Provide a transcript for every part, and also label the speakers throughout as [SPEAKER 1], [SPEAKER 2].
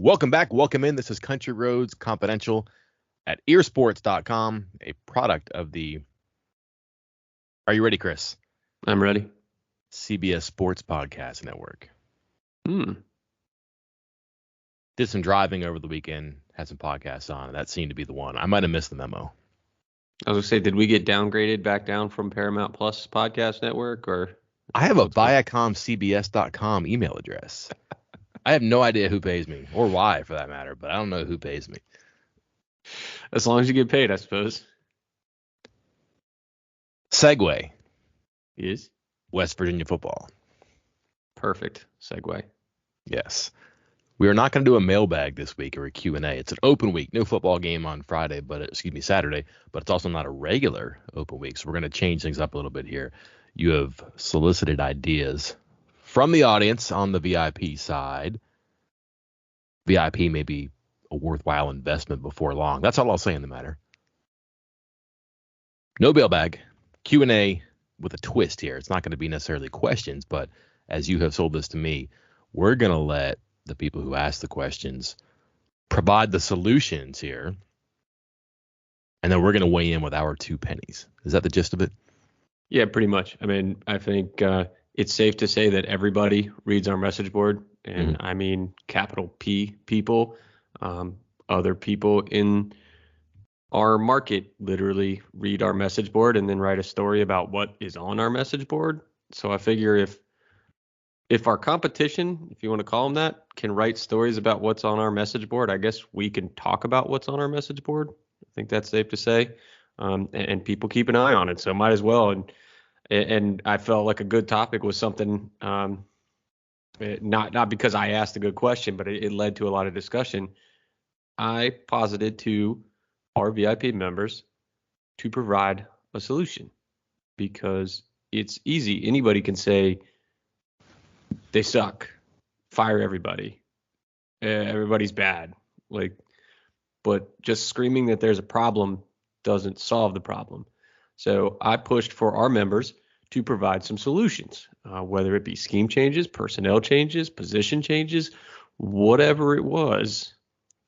[SPEAKER 1] Welcome back. Welcome in. This is Country Roads Confidential at earsports.com, a product of the, are you ready, Chris?
[SPEAKER 2] I'm ready.
[SPEAKER 1] CBS Sports Podcast Network.
[SPEAKER 2] Did
[SPEAKER 1] some driving over the weekend, had some podcasts on, and that seemed to be the one. I might have missed the memo.
[SPEAKER 2] I was going to say, did we get downgraded back down from Paramount Plus Podcast Network? Or
[SPEAKER 1] I have a ViacomCBS.com email address. I have no idea who pays me, or why for that matter, but I don't know who pays me.
[SPEAKER 2] As long as you get paid, I suppose.
[SPEAKER 1] Segue.
[SPEAKER 2] Yes.
[SPEAKER 1] West Virginia football.
[SPEAKER 2] Perfect segue.
[SPEAKER 1] Yes. We are not going to do a mailbag this week or a Q&A. It's an open week. No football game on Saturday, but it's also not a regular open week. So we're going to change things up a little bit here. You have solicited ideas from the audience on the VIP side. VIP may be a worthwhile investment before long. That's all I'll say in the matter. No mailbag. Q&A with a twist here. It's not going to be necessarily questions, but as you have sold this to me, we're going to let the people who ask the questions provide the solutions here, and then we're going to weigh in with our 2 pennies. Is that the gist of it?
[SPEAKER 2] Yeah, pretty much. I mean, I think it's safe to say that everybody reads our message board, and I mean capital P people. Other people in our market literally read our message board and then write a story about what is on our message board. So I figure if our competition, if you want to call them that, can write stories about what's on our message board, I guess we can talk about what's on our message board. I think that's safe to say. And people keep an eye on it, so might as well. And I felt like a good topic was something, not because I asked a good question, but it led to a lot of discussion. I posited to our VIP members to provide a solution because it's easy. Anybody can say they suck, fire everybody, everybody's bad. But just screaming that there's a problem doesn't solve the problem. So I pushed for our members to provide some solutions, whether it be scheme changes, personnel changes, position changes, whatever it was,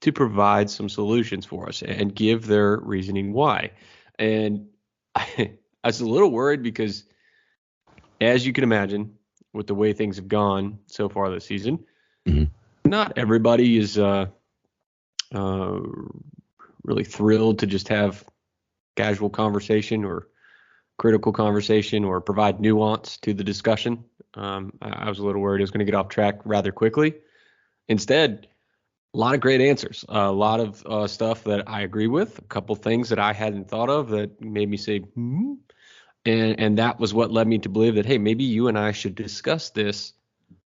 [SPEAKER 2] to provide some solutions for us and give their reasoning why. And I was a little worried because, as you can imagine, with the way things have gone so far this season, not everybody is really thrilled to just have casual conversation or critical conversation or provide nuance to the discussion. I was a little worried I was going to get off track rather quickly. Instead, a lot of great answers, a lot of stuff that I agree with, a couple things that I hadn't thought of that made me say, and that was what led me to believe that, hey, maybe you and I should discuss this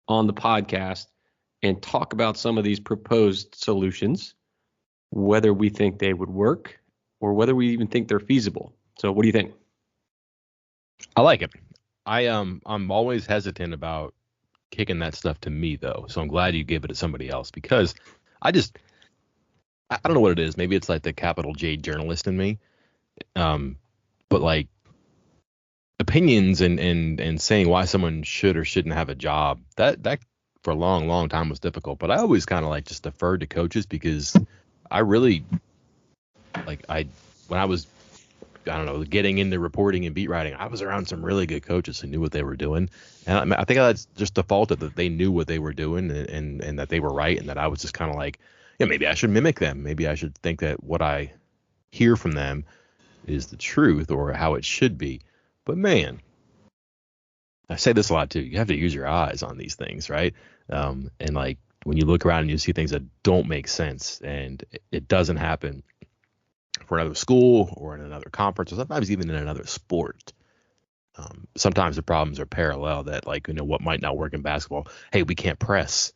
[SPEAKER 2] on the podcast and talk about some of these proposed solutions, whether we think they would work or whether we even think they're feasible. So what do you think?
[SPEAKER 1] I like it. I'm always hesitant about kicking that stuff to me, though. So I'm glad you gave it to somebody else because I don't know what it is. Maybe it's like the capital J journalist in me. But like opinions and saying why someone should or shouldn't have a job, that for a long time was difficult. But I always kind of like just deferred to coaches because I really when I was, I don't know, getting into reporting and beat writing, I was around some really good coaches who knew what they were doing. And I think that's just defaulted that they knew what they were doing and that they were right. And that I was just kind of like, yeah, maybe I should mimic them. Maybe I should think that what I hear from them is the truth or how it should be. But man, I say this a lot too. You have to use your eyes on these things, right? And like when you look around and you see things that don't make sense and it doesn't happen for another school or in another conference or sometimes even in another sport. Sometimes the problems are parallel that like, you know, what might not work in basketball. Hey, we can't press.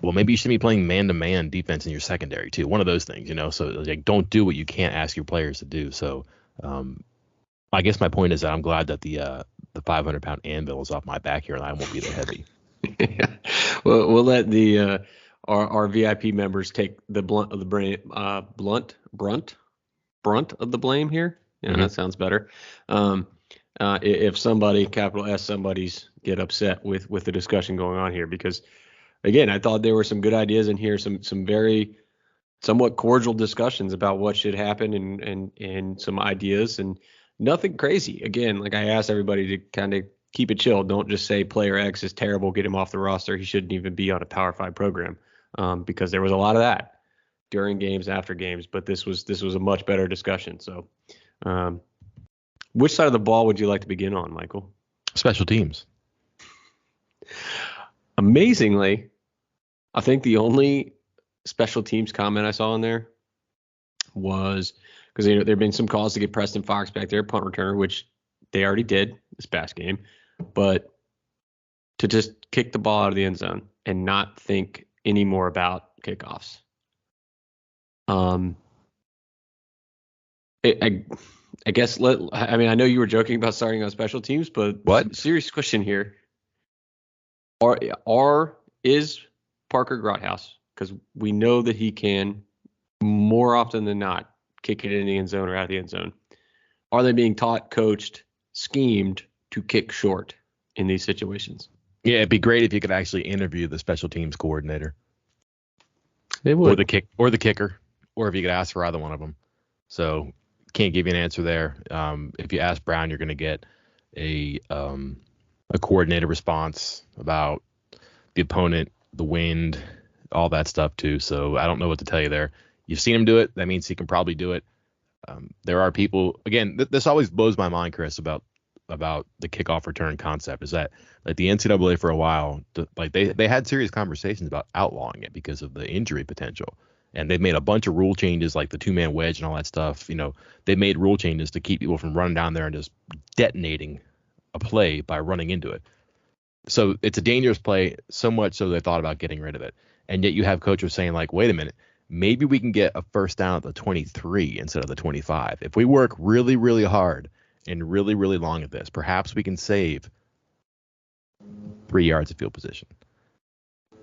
[SPEAKER 1] Well, maybe you should be playing man-to-man defense in your secondary too. One of those things, you know, so like don't do what you can't ask your players to do. So I guess my point is that I'm glad that the 500-pound anvil is off my back here and I won't be that heavy.
[SPEAKER 2] Yeah. Well, we'll let the our VIP members take the brunt of the blame here. Yeah, that sounds better. If somebody, capital S, somebody's get upset with the discussion going on here, because again, I thought there were some good ideas in here, some very somewhat cordial discussions about what should happen and some ideas and nothing crazy. Again, like I asked everybody to kind of keep it chill. Don't just say player X is terrible, get him off the roster. He shouldn't even be on a Power 5 program, because there was a lot of that during games, after games. But this was a much better discussion. So, which side of the ball would you like to begin on, Michael?
[SPEAKER 1] Special teams.
[SPEAKER 2] Amazingly, I think the only special teams comment I saw in there was because there have been some calls to get Preston Fox back there, punt returner, which they already did this past game, but to just kick the ball out of the end zone and not think any more about kickoffs. I guess I know you were joking about starting on special teams, but
[SPEAKER 1] what?
[SPEAKER 2] Serious question here. Is Parker Grothaus, because we know that he can more often than not kick it in the end zone or out of the end zone. Are they being taught, coached, schemed to kick short in these situations?
[SPEAKER 1] Yeah, it'd be great if you could actually interview the special teams coordinator.
[SPEAKER 2] They would.
[SPEAKER 1] Or the kicker, or if you could ask for either one of them. So can't give you an answer there. If you ask Brown, you're going to get a coordinated response about the opponent, the wind, all that stuff too. So I don't know what to tell you there. You've seen him do it. That means he can probably do it. There are people, again, this always blows my mind, Chris, about the kickoff return concept, is that like the NCAA for a while, like they had serious conversations about outlawing it because of the injury potential. And they've made a bunch of rule changes, like the 2-man wedge and all that stuff. You know, they made rule changes to keep people from running down there and just detonating a play by running into it. So it's a dangerous play, so much so they thought about getting rid of it. And yet you have coaches saying, like, wait a minute, maybe we can get a first down at the 23 instead of the 25. If we work really, really hard and really, really long at this, perhaps we can save 3 yards of field position.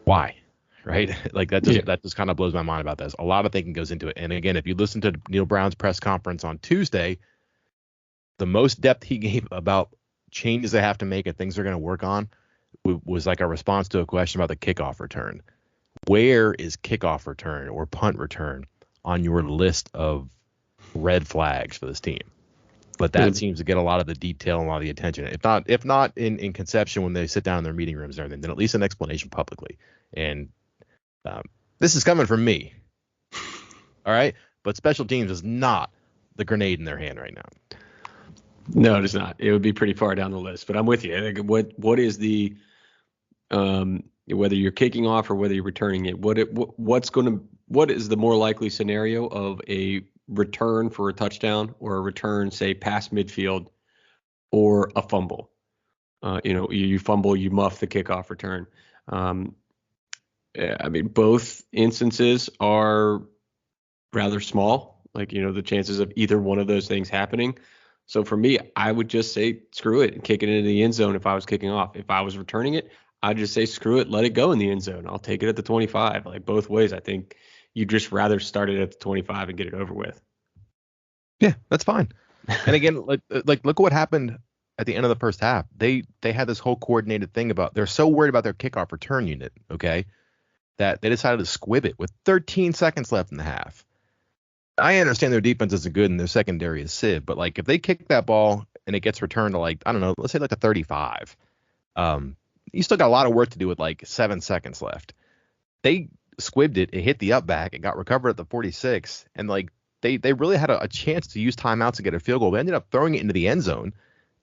[SPEAKER 1] Why? Right? Like that just kind of blows my mind about this. A lot of thinking goes into it. And again, if you listen to Neil Brown's press conference on Tuesday, the most depth he gave about changes they have to make and things they're going to work on was like a response to a question about the kickoff return. Where is kickoff return or punt return on your list of red flags for this team? But that seems to get a lot of the detail and a lot of the attention. If not in conception when they sit down in their meeting rooms and everything, then at least an explanation publicly. And this is coming from me. All right. But special teams is not the grenade in their hand right now.
[SPEAKER 2] No, it is not. It would be pretty far down the list, but I'm with you. I think what is the whether you're kicking off or whether you're returning it, what is the more likely scenario of a return for a touchdown or a return, say, past midfield or a fumble? You fumble, you muff the kickoff return. I mean, both instances are rather small. Like, the chances of either one of those things happening. So for me, I would just say screw it and kick it into the end zone if I was kicking off. If I was returning it, I'd just say screw it, let it go in the end zone. I'll take it at the 25. Like both ways, I think you'd just rather start it at the 25 and get it over with.
[SPEAKER 1] Yeah, that's fine. And again, like look what happened at the end of the first half. They had this whole coordinated thing about they're so worried about their kickoff return unit, okay, that they decided to squib it with 13 seconds left in the half. I understand their defense isn't good and their secondary is Civ, but like if they kick that ball and it gets returned to like, I don't know, let's say like the 35, you still got a lot of work to do with like 7 seconds left. They squibbed it, it hit the up back, it got recovered at the 46, and like they really had a chance to use timeouts to get a field goal. They ended up throwing it into the end zone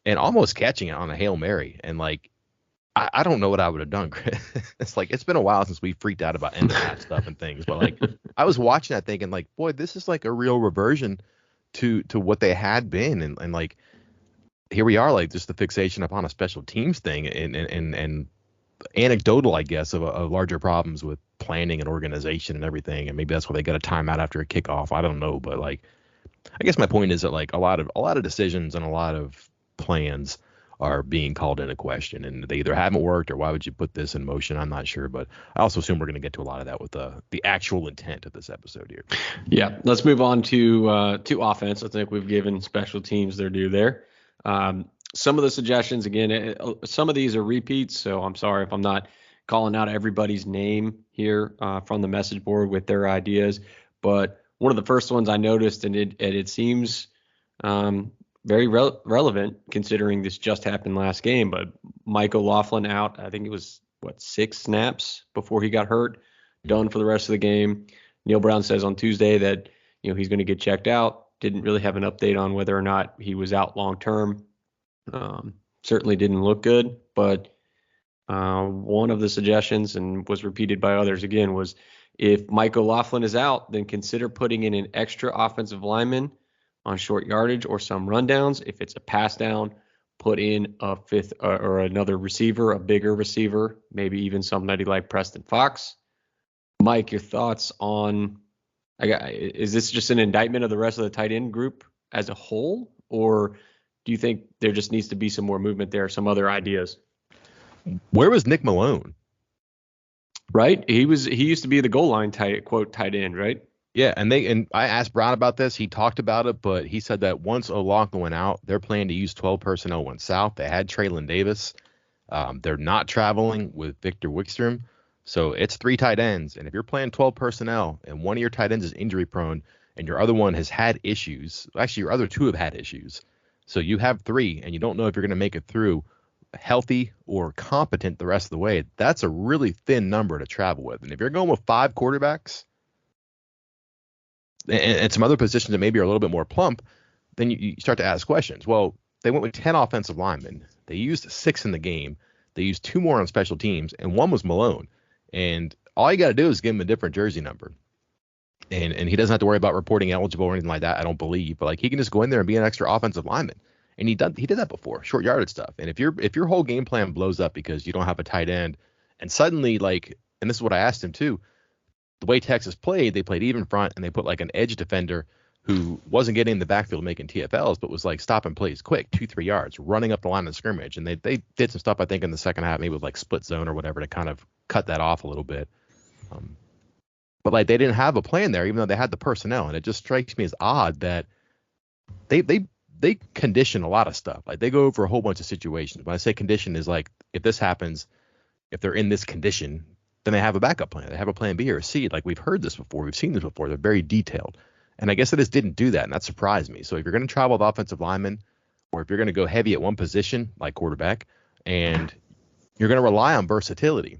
[SPEAKER 1] and almost catching it on a Hail Mary. And like I don't know what I would have done. It's like it's been a while since we freaked out about end of half stuff and things, but like I was watching that thinking like, boy, this is like a real reversion to what they had been, and like here we are, like just the fixation upon a special teams thing and anecdotal, I guess, of larger problems with planning and organization and everything. And maybe that's why they got a timeout after a kickoff. I don't know, but like I guess my point is that like a lot of decisions and a lot of plans are being called into question, and they either haven't worked or why would you put this in motion? I'm not sure, but I also assume we're going to get to a lot of that with the actual intent of this episode here.
[SPEAKER 2] Yeah, let's move on to offense. I think we've given special teams their due there. Some of the suggestions, again, some of these are repeats, so I'm sorry if I'm not calling out everybody's name here from the message board with their ideas. But one of the first ones I noticed, and it seems very relevant considering this just happened last game, but Mike O'Loughlin out, I think it was, 6 snaps before he got hurt, done for the rest of the game. Neil Brown says on Tuesday that, he's going to get checked out. Didn't really have an update on whether or not he was out long term. Certainly didn't look good, but one of the suggestions, and was repeated by others again, was if Mike O'Loughlin is out, then consider putting in an extra offensive lineman on short yardage or some rundowns. If it's a pass down, put in a fifth or another receiver, a bigger receiver, maybe even somebody like Preston Fox. Mike, your thoughts on, is this just an indictment of the rest of the tight end group as a whole, or do you think there just needs to be some more movement there, some other ideas?
[SPEAKER 1] Where was Nick Malone?
[SPEAKER 2] Right? He used to be the goal line tight end, right?
[SPEAKER 1] Yeah, and I asked Brown about this. He talked about it, but he said that once O'Loughlin went out, they're planning to use 12 personnel went south. They had Traylon Davis. They're not traveling with Victor Wickstrom. So it's 3 tight ends. And if you're playing 12 personnel and one of your tight ends is injury prone and your other one has had issues, actually your other 2 have had issues. So you have 3 and you don't know if you're going to make it through healthy or competent the rest of the way. That's a really thin number to travel with. And if you're going with 5 quarterbacks, and some other positions that maybe are a little bit more plump, then you start to ask questions. Well, they went with 10 offensive linemen. They used 6 in the game. They used 2 more on special teams, and 1 was Malone. And all you got to do is give him a different jersey number. And he doesn't have to worry about reporting eligible or anything like that, I don't believe. But he can just go in there and be an extra offensive lineman. And he did that before, short yardage stuff. And if your whole game plan blows up because you don't have a tight end, and suddenly and this is what I asked him too, the way Texas played, they played even front and they put an edge defender who wasn't getting in the backfield making TFLs, but was stopping plays quick, 2-3 yards, running up the line of scrimmage. And they did some stuff, I think, in the second half, maybe with split zone or whatever to kind of cut that off a little bit. But they didn't have a plan there, even though they had the personnel. And it just strikes me as odd that they condition a lot of stuff. They go over a whole bunch of situations. When I say condition is if this happens, if they're in this condition, then they have a backup plan. They have a plan B or a C. We've heard this before. We've seen this before. They're very detailed. And I guess they just didn't do that, and that surprised me. So if you're going to travel with offensive linemen, or if you're going to go heavy at one position, like quarterback, and you're going to rely on versatility.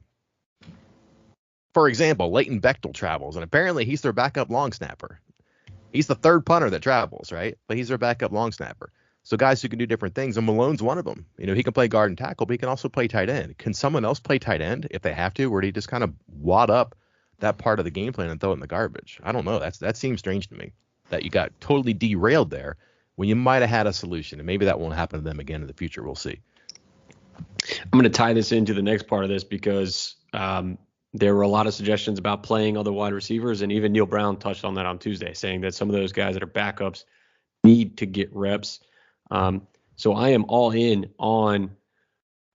[SPEAKER 1] For example, Leighton Bechtel travels, and apparently he's their backup long snapper. He's the 3rd punter that travels, right? But he's their backup long snapper. So guys who can do different things, and Malone's one of them. He can play guard and tackle, but he can also play tight end. Can someone else play tight end if they have to, or do you just kind of wad up that part of the game plan and throw it in the garbage? I don't know. That seems strange to me, that you got totally derailed there when you might have had a solution, and maybe that won't happen to them again in the future. We'll see.
[SPEAKER 2] I'm going to tie this into the next part of this because there were a lot of suggestions about playing other wide receivers, and even Neil Brown touched on that on Tuesday, saying that some of those guys that are backups need to get reps. So I am all in on,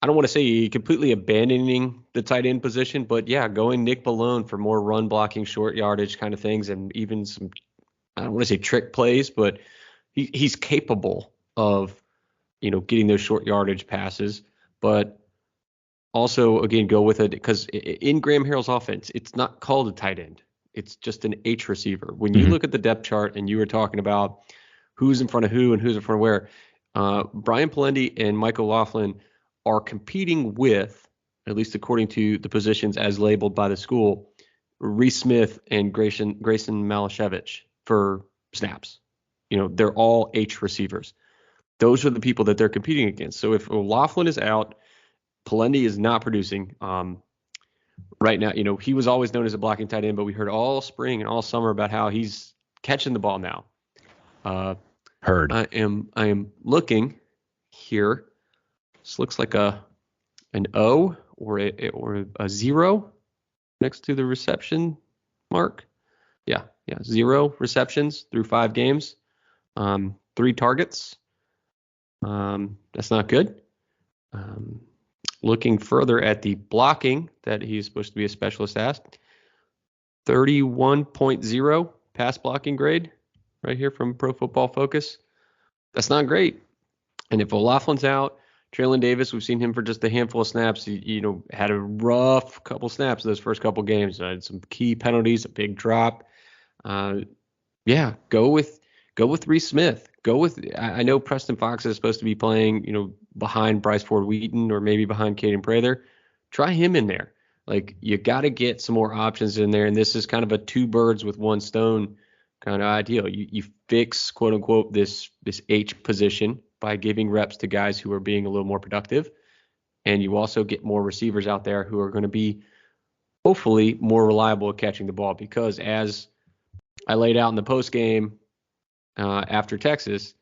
[SPEAKER 2] I don't want to say completely abandoning the tight end position, but yeah, going Nick Malone for more run blocking, short yardage kind of things, and even some, I don't want to say trick plays, but he's capable of, getting those short yardage passes, but also, again, go with it because in Graham Harrell's offense, it's not called a tight end. It's just an H receiver. When you look at the depth chart and you were talking about who's in front of who and who's in front of where, Brian Palendi and Michael Laughlin are competing with, at least according to the positions as labeled by the school, Reese Smith and Grayson Malashevich for snaps. They're all H receivers. Those are the people that they're competing against. So if Laughlin is out, Palendi is not producing. Right now, he was always known as a blocking tight end, but we heard all spring and all summer about how he's catching the ball now.
[SPEAKER 1] Heard.
[SPEAKER 2] I am looking here. This looks like an O or a 0 next to the reception mark. Yeah, 0 receptions through 5 games. 3 targets. That's not good. Looking further at the blocking that he's supposed to be a specialist at, 31.0 pass blocking grade right here from Pro Football Focus. That's not great. And if O'Loughlin's out, Traylon Davis, we've seen him for just a handful of snaps. He had a rough couple snaps those first couple games. Had some key penalties, a big drop. Yeah, go with Reese Smith. I know Preston Fox is supposed to be playing, behind Bryce Ford Wheaton or maybe behind Caden Prather. Try him in there. Like, you got to get some more options in there, and this is kind of a two birds with one stone kind of ideal. You fix, quote unquote, this H position by giving reps to guys who are being a little more productive, and you also get more receivers out there who are going to be hopefully more reliable at catching the ball, because as I laid out in the post game after Texas,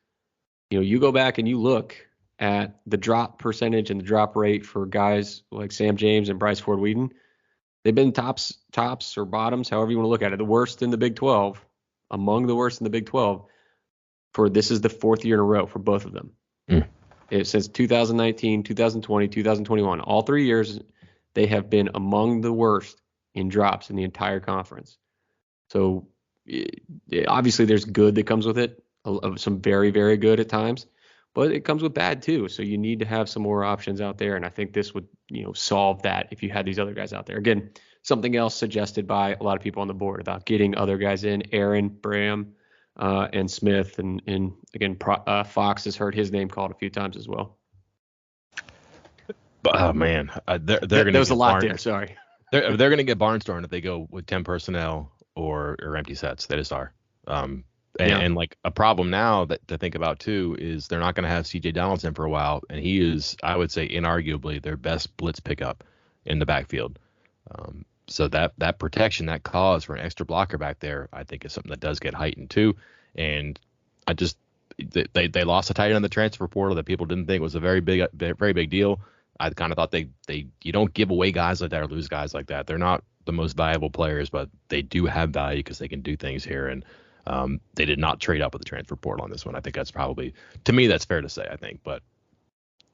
[SPEAKER 2] you go back and you look at the drop percentage and the drop rate for guys like Sam James and Bryce Ford Wheaton. They've been tops or bottoms, however you want to look at it, the worst in the Big 12, among the worst in the Big 12. This is the fourth year in a row for both of them. Since 2019, 2020, 2021, all 3 years, they have been among the worst in drops in the entire conference. So obviously there's good that comes with it, some very, very good at times, but it comes with bad too. So you need to have some more options out there. And I think this would, solve that if you had these other guys out there. Again, something else suggested by a lot of people on the board about getting other guys in, Aaron, Bram, and Smith. And again, Fox has heard his name called a few times as well.
[SPEAKER 1] Oh man, they're going to.
[SPEAKER 2] There was a lot there. Sorry.
[SPEAKER 1] They're going to get barnstormed if they go with 10 personnel or empty sets. They just are. And like a problem now that to think about too is they're not going to have CJ Donaldson for a while, and he is, I would say, inarguably their best blitz pickup in the backfield. So that protection, that cause for an extra blocker back there, I think is something that does get heightened too. And they lost a tight end in the transfer portal that people didn't think was a very big deal. I kind of thought you don't give away guys like that or lose guys like that. They're not the most valuable players, but they do have value because they can do things here. And they did not trade up with the transfer portal on this one. I think that's probably, to me, that's fair to say, I think. But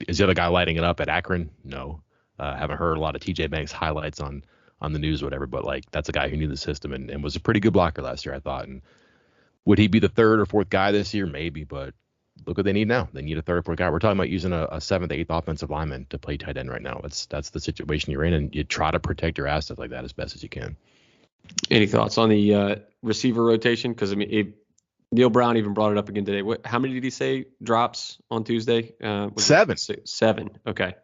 [SPEAKER 1] is the other guy lighting it up at Akron? No. Haven't heard a lot of TJ Banks highlights on the news or whatever, but like that's a guy who knew the system and was a pretty good blocker last year, I thought. And would he be the third or fourth guy this year? Maybe, but look what they need now. They need a third or fourth guy. We're talking about using a seventh, eighth offensive lineman to play tight end right now. That's the situation you're in, and you try to protect your assets like that as best as you can.
[SPEAKER 2] Any thoughts on the receiver rotation? Because Neil Brown even brought it up again today. How many did he say drops on Tuesday?
[SPEAKER 1] 7.
[SPEAKER 2] 7. Okay.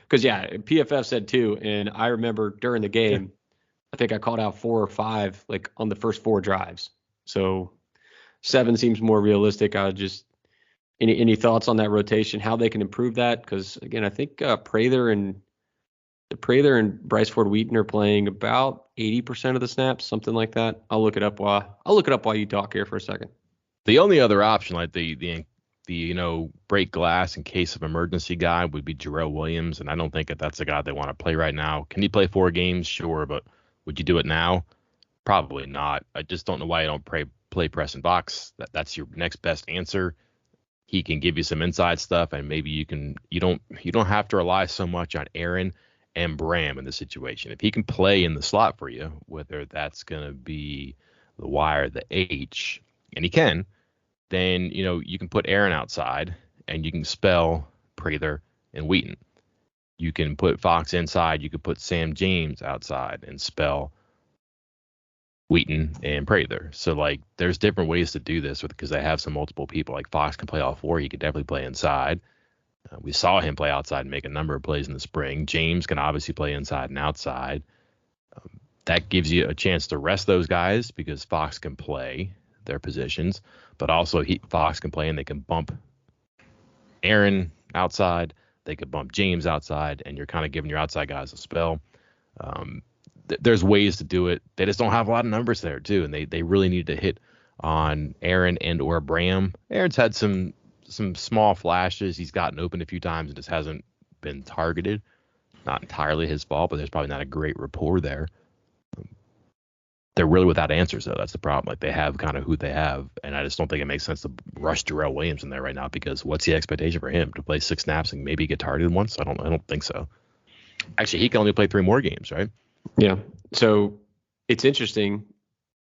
[SPEAKER 2] Because PFF said 2, and I remember during the game, I think I called out 4 or 5 like on the first 4 drives. So 7 seems more realistic. Any thoughts on that rotation? How they can improve that? Because again, I think Prather and Bryce Ford Wheaton are playing about 80% of the snaps, something like that. I'll look it up while you talk here for a second.
[SPEAKER 1] The only other option, like the break glass in case of emergency guy, would be Jarrell Williams, and I don't think that's a guy they want to play right now. Can he play 4 games? Sure, but would you do it now? Probably not. I just don't know why you don't play Preston Fox. That's your next best answer. He can give you some inside stuff, and maybe you don't have to rely so much on Aaron and Bram in this situation. If he can play in the slot for you, whether that's going to be the Y or the H, and he can, then you can put Aaron outside and you can spell Prather and Wheaton. You can put Fox inside. You could put Sam James outside and spell Wheaton and Prather. So like there's different ways to do this because they have some multiple people. Like Fox can play all 4. He could definitely play inside. We saw him play outside and make a number of plays in the spring. James can obviously play inside and outside. That gives you a chance to rest those guys because Fox can play their positions, but also Fox can play and they can bump Aaron outside. They could bump James outside, and you're kind of giving your outside guys a spell. There's ways to do it. They just don't have a lot of numbers there too, and they really need to hit on Aaron and or Bram. Aaron's had some small flashes. He's gotten open a few times and just hasn't been targeted. Not entirely his fault, but there's probably not a great rapport there. They're really without answers, though. That's the problem. Like they have kind of who they have, and I just don't think it makes sense to rush Jarrell Williams in there right now because what's the expectation for him to play 6 snaps and maybe get targeted once? I don't think so. Actually, he can only play 3 more games, right?
[SPEAKER 2] Yeah. So it's interesting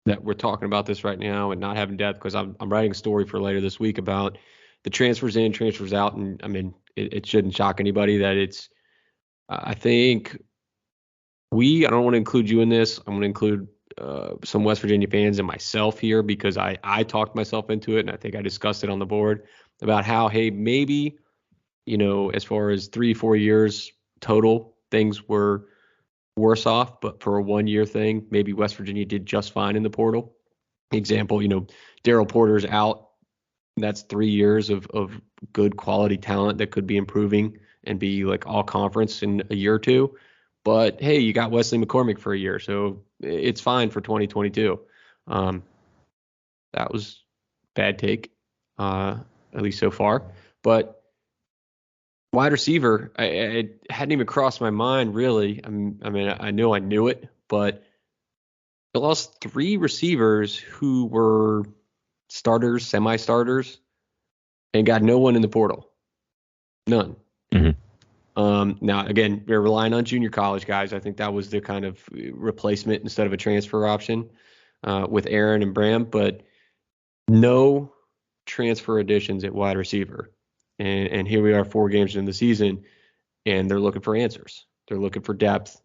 [SPEAKER 2] that we're talking about this right now and not having depth because I'm writing a story for later this week about the transfers in, transfers out, and it shouldn't shock anybody that it's. I think I don't want to include you in this. I'm going to include some West Virginia fans and myself here because I talked myself into it, and I think I discussed it on the board about how, hey, maybe, as far as 3-4 years total, things were worse off, but for a 1-year thing, maybe West Virginia did just fine in the portal. Example, Daryl Porter's out. That's 3 years of good quality talent that could be improving and be like all conference in a year or two. But hey, you got Wesley McCormick for a year, so it's fine for 2022. That was bad take, at least so far. But wide receiver, I hadn't even crossed my mind really. I mean, I know I knew it, but they lost 3 receivers who were starters, semi-starters, and got no one in the portal. None.
[SPEAKER 1] Mm-hmm.
[SPEAKER 2] Now, again, they're relying on junior college guys. I think that was the kind of replacement instead of a transfer option with Aaron and Bram, but no transfer additions at wide receiver. And here we are 4 games into the season, and they're looking for answers. They're looking for depth.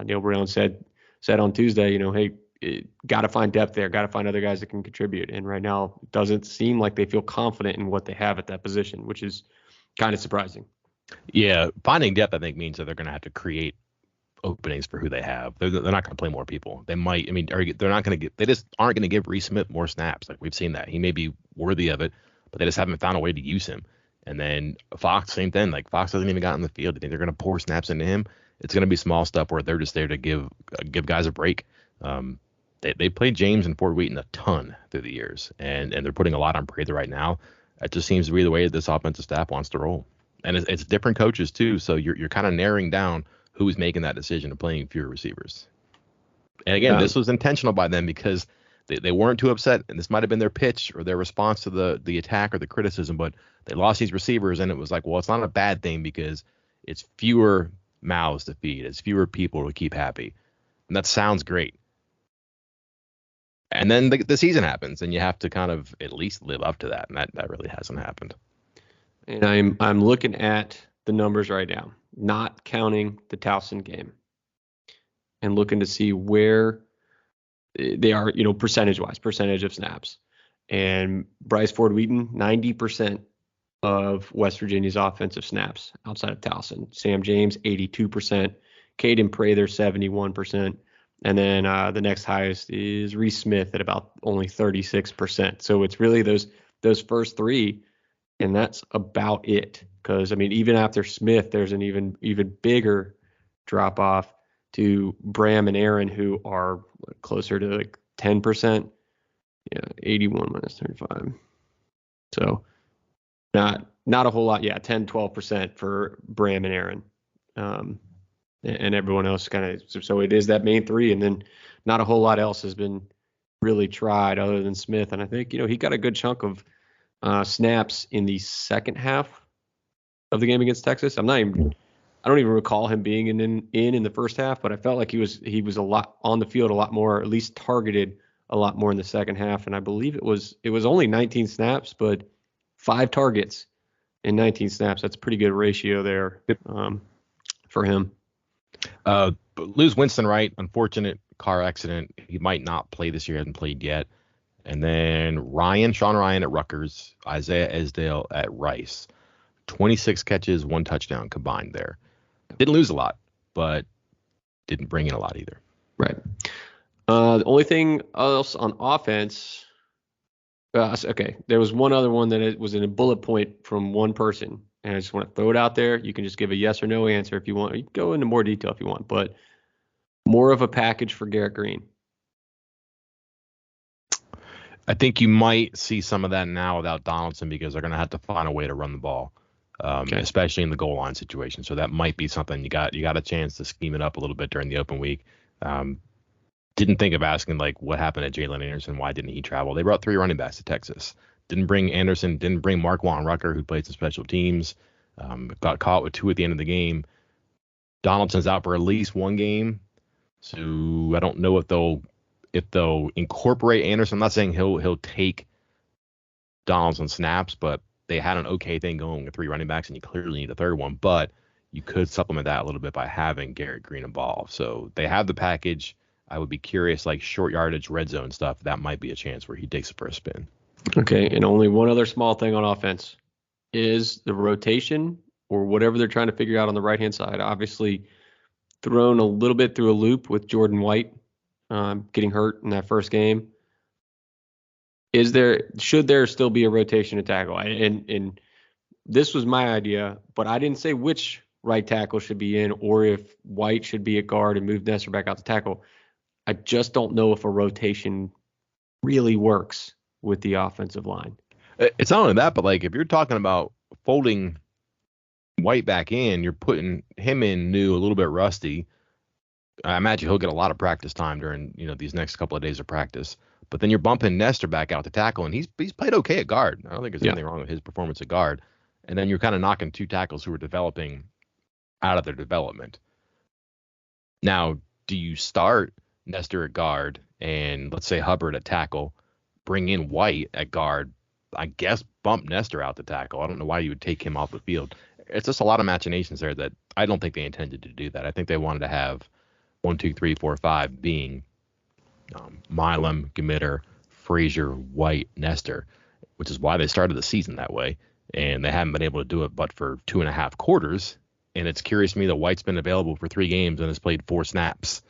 [SPEAKER 2] Neil Brown said on Tuesday, hey, got to find depth there, got to find other guys that can contribute. And right now, it doesn't seem like they feel confident in what they have at that position, which is kind of surprising.
[SPEAKER 1] Yeah, finding depth, I think, means that they're going to have to create openings for who they have. They're not going to play more people. They might, they're not going to get, they just aren't going to give Reese Smith more snaps. Like, we've seen that. He may be worthy of it, but they just haven't found a way to use him. And then Fox, same thing. Like, Fox hasn't even gotten the field. They think they're going to pour snaps into him. It's going to be small stuff where they're just there to give guys a break. They played James and Fort Wheaton a ton through the years, and they're putting a lot on Prather right now. It just seems to be the way this offensive staff wants to roll. And it's different coaches too, so you're kind of narrowing down who's making that decision of playing fewer receivers. And again, this was intentional by them because they weren't too upset, and this might have been their pitch or their response to the attack or the criticism, but they lost these receivers, and it was like, well, it's not a bad thing because it's fewer mouths to feed, it's fewer people to keep happy, and that sounds great. And then the season happens, and you have to kind of at least live up to that, and that really hasn't happened.
[SPEAKER 2] And I'm looking at the numbers right now, not counting the Towson game, and looking to see where they are, percentage of snaps. And Bryce Ford Wheaton, 90% of West Virginia's offensive snaps outside of Towson. Sam James, 82%. Caden Prather, 71%. And then the next highest is Reese Smith at about only 36%. So it's really those first 3. And that's about it. Because, even after Smith, there's an even bigger drop off to Bram and Aaron, who are closer to like 10%. Yeah, 81 minus 35. So not a whole lot. Yeah, 10, 12% for Bram and Aaron. And everyone else kind of. So it is that main 3. And then not a whole lot else has been really tried other than Smith. And I think, he got a good chunk of snaps in the second half of the game against Texas. I don't even recall him being in the first half, but I felt like he was a lot on the field, a lot more, at least targeted a lot more in the second half. And I believe it was only 19 snaps, but 5 targets in 19 snaps. That's a pretty good ratio there for him.
[SPEAKER 1] Lose Winston Wright, unfortunate car accident. He might not play this year, hasn't played yet. And then Sean Ryan at Rutgers, Isaiah Esdale at Rice. 26 catches, 1 touchdown combined there. Didn't lose a lot, but didn't bring in a lot either.
[SPEAKER 2] Right. The only thing else on offense, okay, there was one other one that was in a bullet point from one person, and I just want to throw it out there. You can just give a yes or no answer if you want. You can go into more detail if you want, but more of a package for Garrett Green.
[SPEAKER 1] I think you might see some of that now without Donaldson because they're going to have to find a way to run the ball, especially in the goal line situation. So that might be something you got a chance to scheme it up a little bit during the open week. Didn't think of asking like what happened to Jalen Anderson. Why didn't he travel? They brought 3 running backs to Texas. Didn't bring Anderson. Didn't bring Marquand Rucker, who played some special teams. Got caught with 2 at the end of the game. Donaldson's out for at least 1 game. So I don't know if they'll incorporate Anderson. I'm not saying he'll take Donaldson snaps, but they had an okay thing going with 3 running backs, and you clearly need a third one, but you could supplement that a little bit by having Garrett Green involved. So they have the package. I would be curious, like short yardage, red zone stuff. That might be a chance where he takes it for a spin.
[SPEAKER 2] Okay, and only one other small thing on offense is the rotation or whatever they're trying to figure out on the right-hand side. Obviously, thrown a little bit through a loop with Jordan White getting hurt in that first game. Should there still be a rotation to tackle? And this was my idea, but I didn't say which right tackle should be in or if White should be at guard and move Nestor back out to tackle. I just don't know if a rotation really works with the offensive line.
[SPEAKER 1] It's not only that, but like if you're talking about folding White back in, you're putting him in new, a little bit rusty. I imagine he'll get a lot of practice time during these next couple of days of practice. But then you're bumping Nestor back out to tackle, and he's played okay at guard. I don't think there's anything wrong with his performance at guard. And then you're kind of knocking 2 tackles who are developing out of their development. Now, do you start Nestor at guard and let's say Hubbard at tackle, bring in White at guard, I guess bump Nestor out to tackle? I don't know why you would take him off the field. It's just a lot of machinations there that I don't think they intended to do that. I think they wanted to have 1, 2, 3, 4, 5 being Milam, Gamitter, Frazier, White, Nestor, which is why they started the season that way. And they haven't been able to do it but for 2.5 quarters. And it's curious to me that White's been available for 3 games and has played 4 snaps.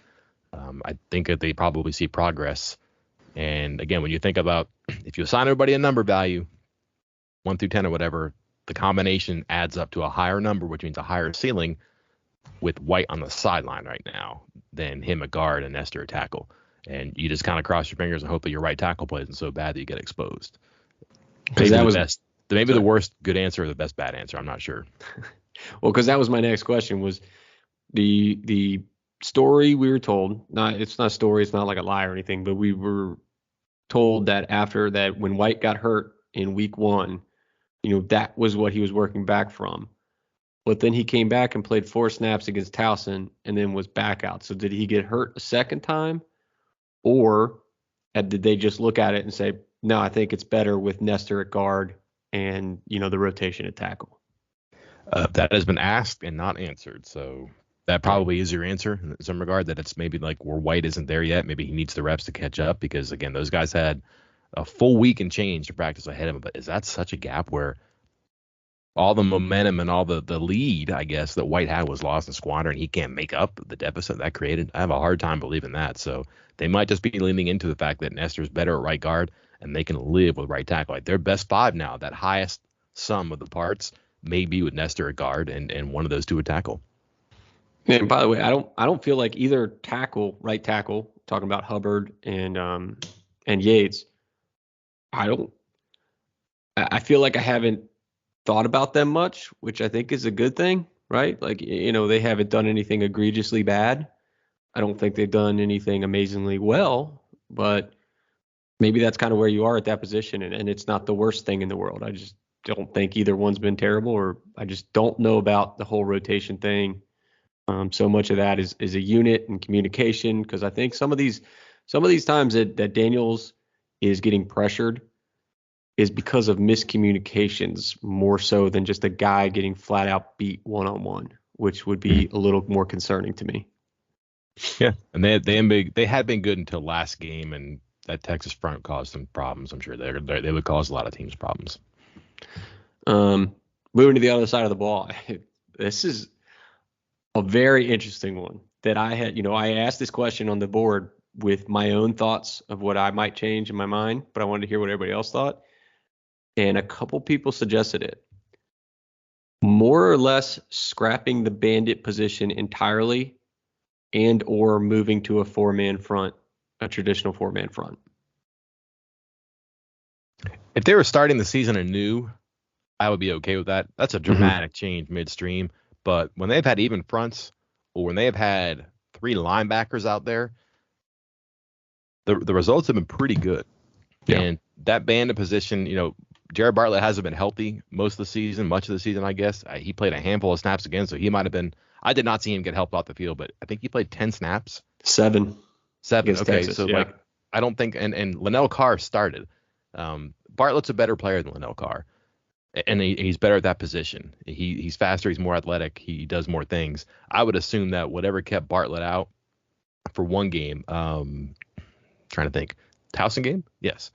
[SPEAKER 1] I think that they probably see progress. And again, when you think about if you assign everybody a number value, 1 through 10 or whatever, the combination adds up to a higher number, which means a higher ceiling with White on the sideline right now than him at guard and Nestor at tackle. And you just kind of cross your fingers and hope that your right tackle play isn't so bad that you get exposed. Maybe that was best. Maybe the worst good answer or the best bad answer. I'm not sure.
[SPEAKER 2] Well, because that was my next question was the story we were told. It's not a story. It's not like a lie or anything. But we were told that after that, when White got hurt in week 1, that was what he was working back from. But then he came back and played 4 snaps against Towson and then was back out. So did he get hurt a second time? Or did they just look at it and say, no, I think it's better with Nestor at guard and, the rotation at tackle?
[SPEAKER 1] That has been asked and not answered. So that probably is your answer in some regard, that it's maybe like where White isn't there yet. Maybe he needs the reps to catch up because, again, those guys had a full week and change to practice ahead of him. But is that such a gap where all the momentum and all the lead, I guess, that White had was lost and squandered, and he can't make up the deficit that created? I have a hard time believing that. So they might just be leaning into the fact that Nestor's better at right guard and they can live with right tackle. Like their best 5 now, that highest sum of the parts may be with Nestor at guard and one of those 2 at tackle.
[SPEAKER 2] And by the way, I don't feel like either right tackle, talking about Hubbard and Yates, I feel like I haven't thought about them much, which I think is a good thing, right? Like, they haven't done anything egregiously bad. I don't think they've done anything amazingly well, but maybe that's kind of where you are at that position. And it's not the worst thing in the world. I just don't think either one's been terrible, or I just don't know about the whole rotation thing. So much of that is a unit and communication, because I think some of these times that Daniels is getting pressured is because of miscommunications more so than just a guy getting flat out beat one-on-one, which would be a little more concerning to me.
[SPEAKER 1] Yeah, and they had been good until last game, and that Texas front caused some problems. I'm sure they would cause a lot of teams problems.
[SPEAKER 2] Moving to the other side of the ball, this is a very interesting one that I had. I asked this question on the board with my own thoughts of what I might change in my mind, but I wanted to hear what everybody else thought. And a couple people suggested it. More or less scrapping the bandit position entirely and or moving to a traditional 4-man front.
[SPEAKER 1] If they were starting the season anew, I would be okay with that. That's a dramatic change midstream. But when they've had even fronts, or when they've had 3 linebackers out there, the results have been pretty good. Yeah. And that bandit position, Jared Bartlett hasn't been healthy most of the season, much of the season, I guess. He played a handful of snaps again, so he might have been. I did not see him get helped off the field, but I think he played 10 snaps.
[SPEAKER 2] 7.
[SPEAKER 1] Okay,
[SPEAKER 2] Texas,
[SPEAKER 1] so
[SPEAKER 2] yeah.
[SPEAKER 1] I don't think, and Linnell Carr started. Bartlett's a better player than Linnell Carr. and he's better at that position. He's faster. He's more athletic. He does more things. I would assume that whatever kept Bartlett out for one game, trying to think, Towson game, yes,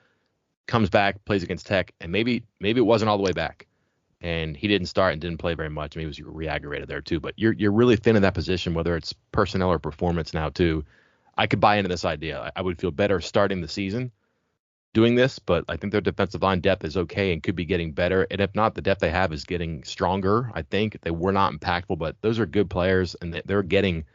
[SPEAKER 1] comes back, plays against Tech, and maybe it wasn't all the way back, and he didn't start and didn't play very much. Maybe he was re-aggravated there too. But you're really thin in that position, whether it's personnel or performance now too. I could buy into this idea. I would feel better starting the season doing this, but I think their defensive line depth is okay and could be getting better. And if not, the depth they have is getting stronger. I think they were not impactful, but those are good players, and they're getting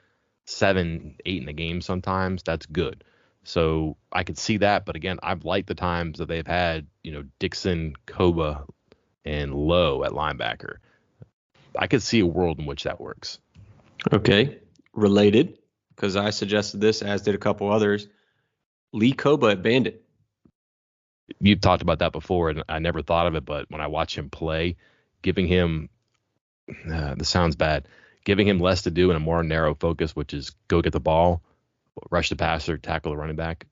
[SPEAKER 1] 7, 8 in a game sometimes. That's good. So I could see that. But again, I've liked the times that they've had, Dixon, Koba, and Lowe at linebacker. I could see a world in which that works.
[SPEAKER 2] Okay. Related, because I suggested this, as did a couple others. Lee Koba at Bandit.
[SPEAKER 1] You've talked about that before, and I never thought of it, but when I watch him play, giving him, this sounds bad, giving him less to do and a more narrow focus, which is go get the ball, rush the passer, tackle the running back,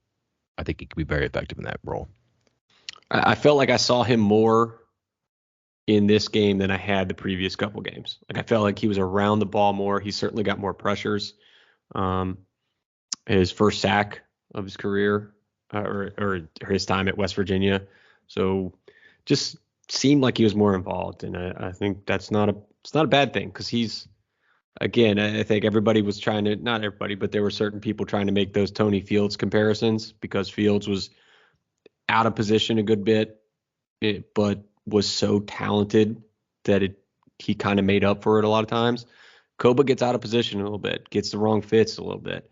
[SPEAKER 1] I think he could be very effective in that role.
[SPEAKER 2] I felt like I saw him more in this game than I had the previous couple games. Like I felt like he was around the ball more. He certainly got more pressures. His first sack of his career, or his time at West Virginia. So just seemed like he was more involved. And I think it's not a bad thing, because he's, again, I think everybody was trying to, not everybody, but there were certain people trying to make those Tony Fields comparisons, because Fields was out of position a good bit, but was so talented that he kind of made up for it a lot of times. Koba gets out of position a little bit, gets the wrong fits a little bit.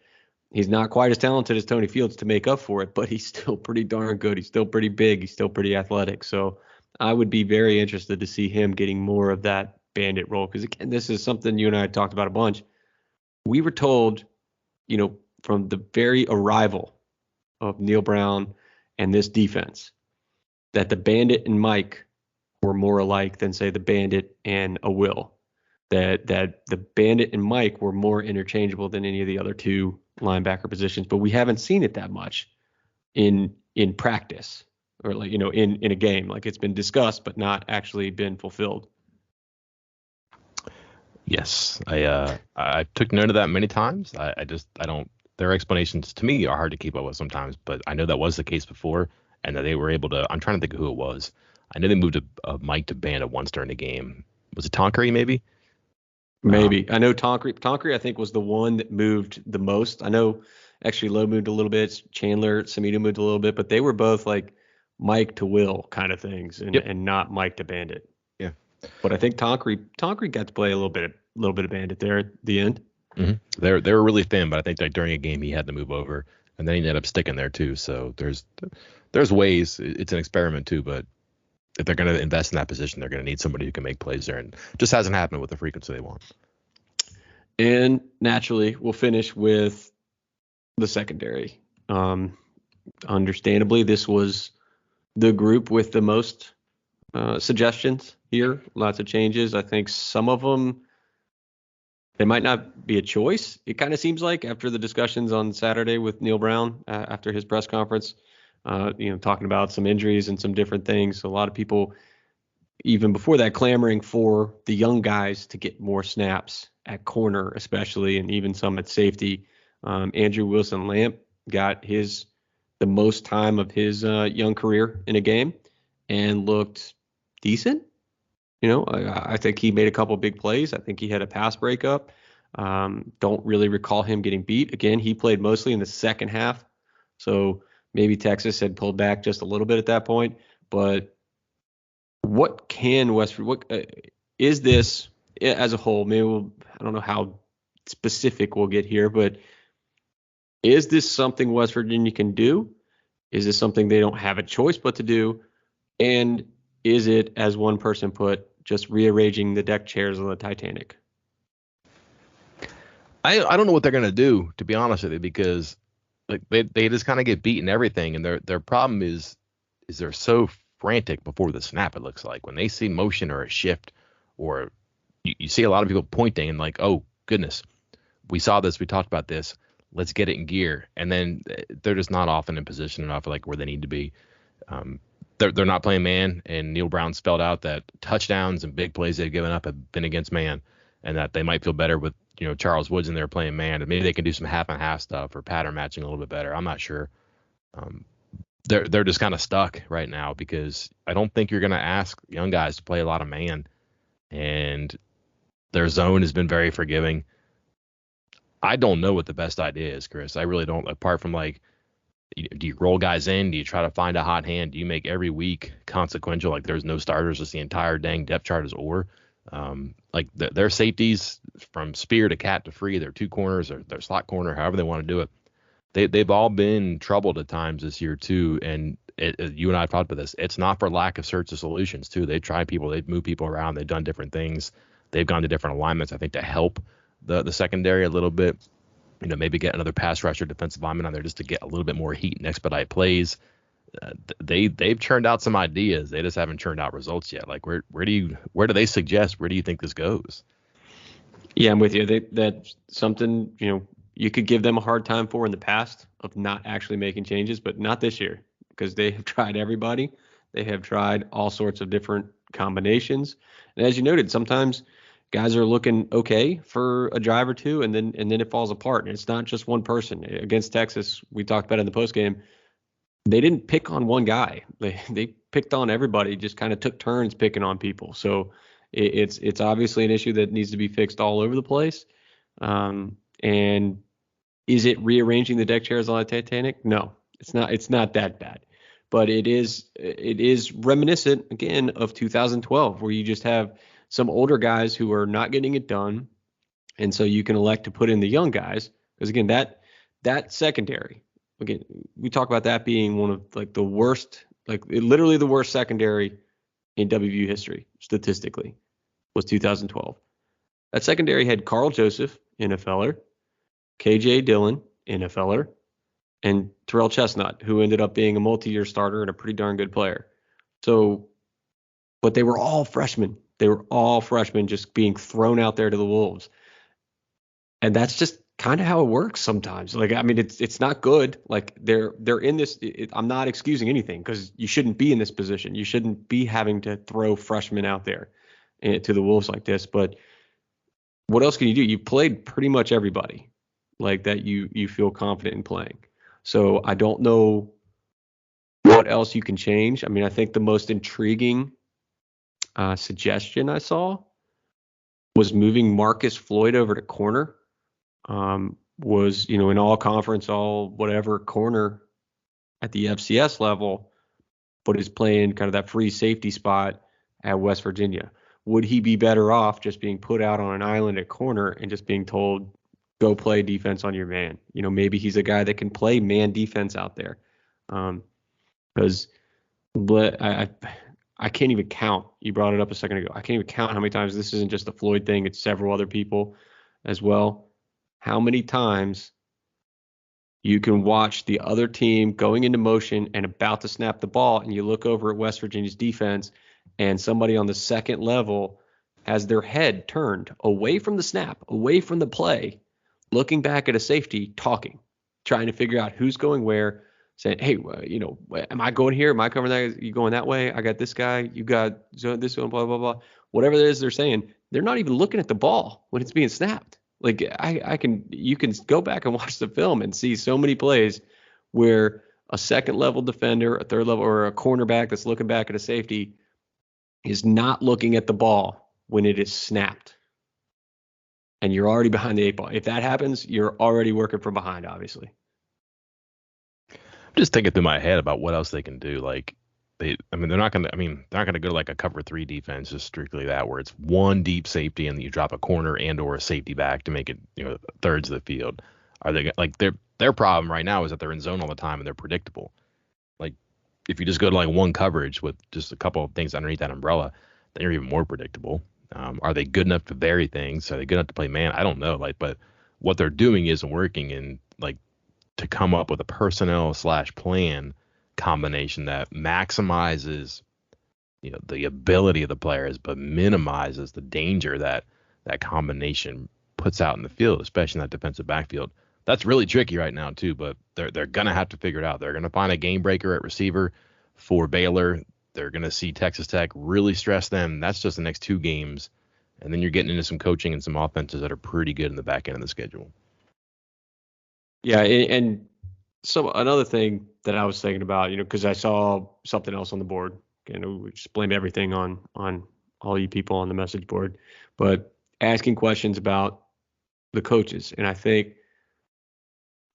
[SPEAKER 2] He's not quite as talented as Tony Fields to make up for it, but he's still pretty darn good. He's still pretty big. He's still pretty athletic. So I would be very interested to see him getting more of that Bandit role, because, again, this is something you and I had talked about a bunch. We were told, from the very arrival of Neil Brown and this defense, that the Bandit and Mike were more alike than, say, the Bandit and a Will. That the Bandit and Mike were more interchangeable than any of the other two linebacker positions, but we haven't seen it that much in practice, or in a game. Like, it's been discussed but not actually been fulfilled.
[SPEAKER 1] Yes, I took note of that many times. I don't. Their explanations to me are hard to keep up with sometimes, but I know that was the case before, and that they were able to. I'm trying to think of who it was. I know they moved Mike to Bandit once during the game. Was it Tonkery maybe?
[SPEAKER 2] Maybe. I know Tonkery, I think, was the one that moved the most. I know actually Lowe moved a little bit. Chandler, Samita moved a little bit, but they were both like Mike to Will kind of things, and not Mike to Bandit.
[SPEAKER 1] Yeah.
[SPEAKER 2] But I think Tonkery got to play a little bit of Bandit there at the end.
[SPEAKER 1] Mm-hmm. They were really thin, but I think that during a game he had to move over, and then he ended up sticking there too. So there's ways. It's an experiment too, but if they're going to invest in that position, they're going to need somebody who can make plays there, and just hasn't happened with the frequency they want.
[SPEAKER 2] And naturally, we'll finish with the secondary. Understandably, this was the group with the most suggestions here. Lots of changes. I think some of them, they might not be a choice. It kind of seems like, after the discussions on Saturday with Neil Brown after his press conference, talking about some injuries and some different things. So a lot of people, even before that, clamoring for the young guys to get more snaps at corner, especially, and even some at safety. Andrew Wilson-Lamp got the most time of his young career in a game and looked decent. I think he made a couple big plays. I think he had a pass breakup. Don't really recall him getting beat. Again, he played mostly in the second half, so maybe Texas had pulled back just a little bit at that point. But what can is this as a whole? Maybe I don't know how specific we'll get here, but is this something West Virginia can do? Is this something they don't have a choice but to do? And is it, as one person put, just rearranging the deck chairs on the Titanic?
[SPEAKER 1] I don't know what they're gonna do, to be honest with you, because like they just kind of get beaten everything, and their problem is they're so frantic before the snap. It looks like when they see motion or a shift, or you see a lot of people pointing and like, oh goodness, we saw this, we talked about this, let's get it in gear, and then they're just not often in position enough, like where they need to be. they're not playing man, and Neil Brown spelled out that touchdowns and big plays they've given up have been against man, and that they might feel better with Charles Woods in there playing man, and maybe they can do some half and half stuff or pattern matching a little bit better. I'm not sure. Um, they're just kind of stuck right now because I don't think you're going to ask young guys to play a lot of man, and their zone has been very forgiving. I don't know what the best idea is, Chris. I really don't. Apart from like, do you roll guys in? Do you try to find a hot hand? Do you make every week consequential? Like there's no starters, just the entire dang depth chart is or. Like their safeties from spear to cat to free, their two corners or their slot corner, however they want to do it. They've all been troubled at times this year too, and you and I have talked about this. It's not for lack of search of solutions too. They've tried people, they've moved people around, they've done different things, they've gone to different alignments. I think to help the secondary a little bit. Maybe get another pass rusher, defensive lineman on there just to get a little bit more heat and expedite plays. They've churned out some ideas. They just haven't churned out results yet. Like where do they suggest? Where do you think this goes?
[SPEAKER 2] Yeah, I'm with you. That's something you could give them a hard time for in the past of not actually making changes, but not this year because they have tried everybody. They have tried all sorts of different combinations, and as you noted, sometimes guys are looking okay for a drive or two, and then it falls apart. And it's not just one person. Against Texas, we talked about it in the postgame. They didn't pick on one guy. They picked on everybody. Just kind of took turns picking on people. So it's obviously an issue that needs to be fixed all over the place. And is it rearranging the deck chairs on the Titanic? No, it's not. It's not that bad. But it is reminiscent again of 2012, where you just have some older guys who are not getting it done, and so you can elect to put in the young guys. Because again, that secondary, again, we talk about that being one of like the worst, literally the worst secondary in WVU history statistically was 2012. That secondary had Carl Joseph, NFLer, KJ Dillon, NFLer, and Terrell Chestnut, who ended up being a multi-year starter and a pretty darn good player. So, but they were all freshmen. They were all freshmen just being thrown out there to the wolves. And that's just kind of how it works sometimes. Like, I mean, it's not good. Like they're in this. I'm not excusing anything because you shouldn't be in this position. You shouldn't be having to throw freshmen out there to the wolves like this. But what else can you do? You played pretty much everybody like that you feel confident in playing. So I don't know what else you can change. I mean, I think the most intriguing suggestion I saw was moving Marcus Floyd over to corner. Was an all conference, all whatever corner at the FCS level, but is playing kind of that free safety spot at West Virginia. Would he be better off just being put out on an island at corner and just being told, go play defense on your man? Maybe he's a guy that can play man defense out there. Because I can't even count. You brought it up a second ago. I can't even count how many times this isn't just a Floyd thing. It's several other people as well. How many times you can watch the other team going into motion and about to snap the ball, and you look over at West Virginia's defense, and somebody on the second level has their head turned away from the snap, away from the play, looking back at a safety, talking, trying to figure out who's going where, saying, hey, am I going here? Am I covering that? You going that way? I got this guy. You got this one, blah, blah, blah. Whatever it is they're saying, they're not even looking at the ball when it's being snapped. Like you can go back and watch the film and see so many plays where a second level defender, a third level, or a cornerback that's looking back at a safety is not looking at the ball when it is snapped. And you're already behind the eight ball. If that happens, you're already working from behind, obviously.
[SPEAKER 1] I'm just thinking through my head about what else they can do. Like they're not going to go to like a cover 3 defense, just strictly that, where it's one deep safety and you drop a corner and or a safety back to make it, thirds of the field. Are they like their problem right now is that they're in zone all the time and they're predictable. Like if you just go to like one coverage with just a couple of things underneath that umbrella, then you're even more predictable. Are they good enough to vary things? Are they good enough to play man? I don't know. But what they're doing isn't working, and like to come up with a personnel / plan combination that maximizes the ability of the players but minimizes the danger that combination puts out in the field, especially in that defensive backfield. That's really tricky right now too, but they're gonna have to figure it out. They're gonna find a game breaker at receiver, for Baylor. They're going to see Texas Tech really stress them. That's just the next 2 games. And then you're getting into some coaching and some offenses that are pretty good in the back end of the schedule.
[SPEAKER 2] Yeah, and so another thing that I was thinking about, because I saw something else on the board, and we just blame everything on all you people on the message board, but asking questions about the coaches. And I think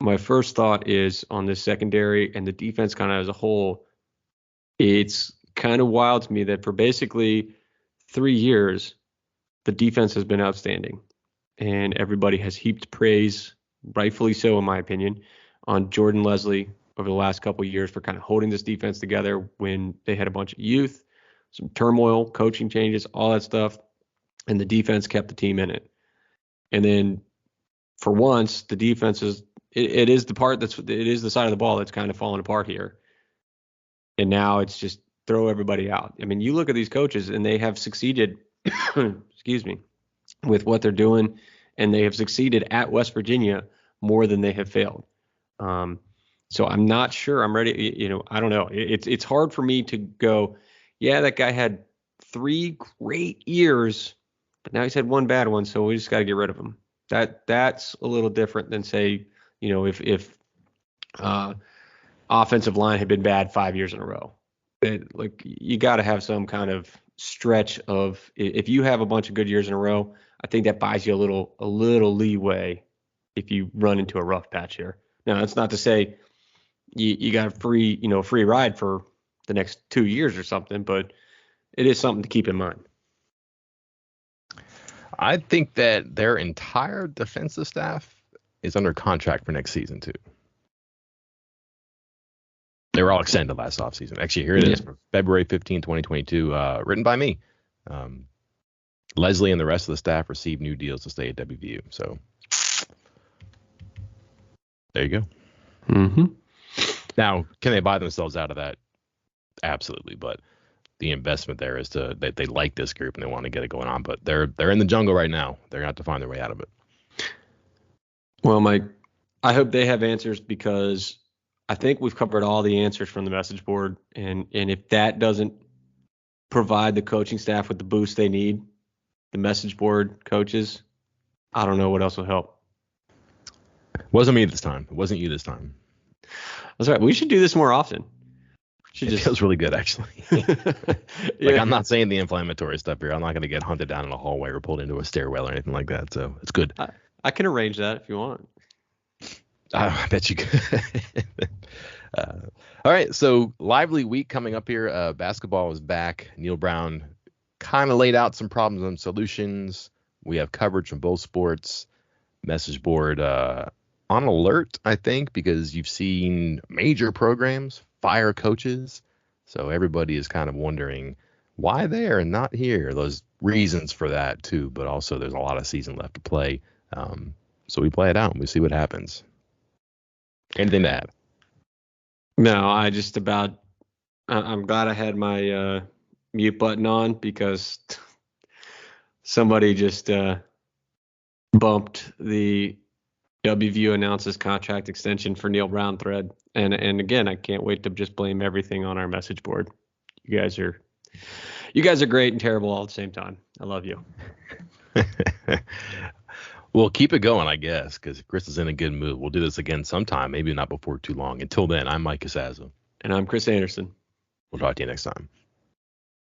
[SPEAKER 2] my first thought is on the secondary and the defense kind of as a whole. It's kind of wild to me that for basically 3 years, the defense has been outstanding, and everybody has heaped praise, rightfully so in my opinion, on Jordan Leslie over the last couple of years for kind of holding this defense together when they had a bunch of youth, some turmoil, coaching changes, all that stuff, and the defense kept the team in it. And then for once, the defense it is the side of the ball that's kind of falling apart here. And now it's just throw everybody out. I mean, you look at these coaches and they have succeeded, excuse me, with what they're doing, and they have succeeded at West Virginia more than they have failed. So I'm not sure I'm ready. I don't know. It's hard for me to go, yeah, that guy had 3 great years, but now he's had 1 bad one, so we just got to get rid of him. That's a little different than say, if offensive line had been bad 5 years in a row. You got to have some kind of stretch of, if you have a bunch of good years in a row, I think that buys you a little leeway if you run into a rough patch here. Now, that's not to say you got a free ride for the next 2 years or something, but it is something to keep in mind.
[SPEAKER 1] I think that their entire defensive staff is under contract for next season too. They were all extended last offseason. Actually, here it is, from February 15, 2022, written by me. Leslie and the rest of the staff received new deals to stay at WVU. So there you go.
[SPEAKER 2] Mm-hmm.
[SPEAKER 1] Now, can they buy themselves out of that? Absolutely. But the investment there is that they like this group and they want to get it going on. But they're in the jungle right now. They're going to have to find their way out of it.
[SPEAKER 2] Well, Mike, I hope they have answers, because I think we've covered all the answers from the message board. And if that doesn't provide the coaching staff with the boost they need, the message board coaches, I don't know what else will help.
[SPEAKER 1] It wasn't me this time. It wasn't you this time.
[SPEAKER 2] That's right. We should do this more often.
[SPEAKER 1] It feels really good, actually. I'm not saying the inflammatory stuff here. I'm not going to get hunted down in a hallway or pulled into a stairwell or anything like that. So it's good.
[SPEAKER 2] I can arrange that if you want.
[SPEAKER 1] I bet you could. All right. So lively week coming up here. Basketball is back. Neil Brown kind of laid out some problems and solutions. We have coverage from both sports. Message board on alert, I think, because you've seen major programs fire coaches. So everybody is kind of wondering why there and not here. There's reasons for that too, but also there's a lot of season left to play. So we play it out and we see what happens. Anything to add?
[SPEAKER 2] No, I'm glad I had my mute button on, because somebody just bumped the WVU announces contract extension for Neil Brown thread. And again, I can't wait to just blame everything on our message board. You guys are great and terrible all at the same time. I love you.
[SPEAKER 1] Well, keep it going, I guess, because Chris is in a good mood. We'll do this again sometime, maybe not before too long. Until then, I'm Mike Casazzo.
[SPEAKER 2] And I'm Chris Anderson.
[SPEAKER 1] We'll talk to you next time.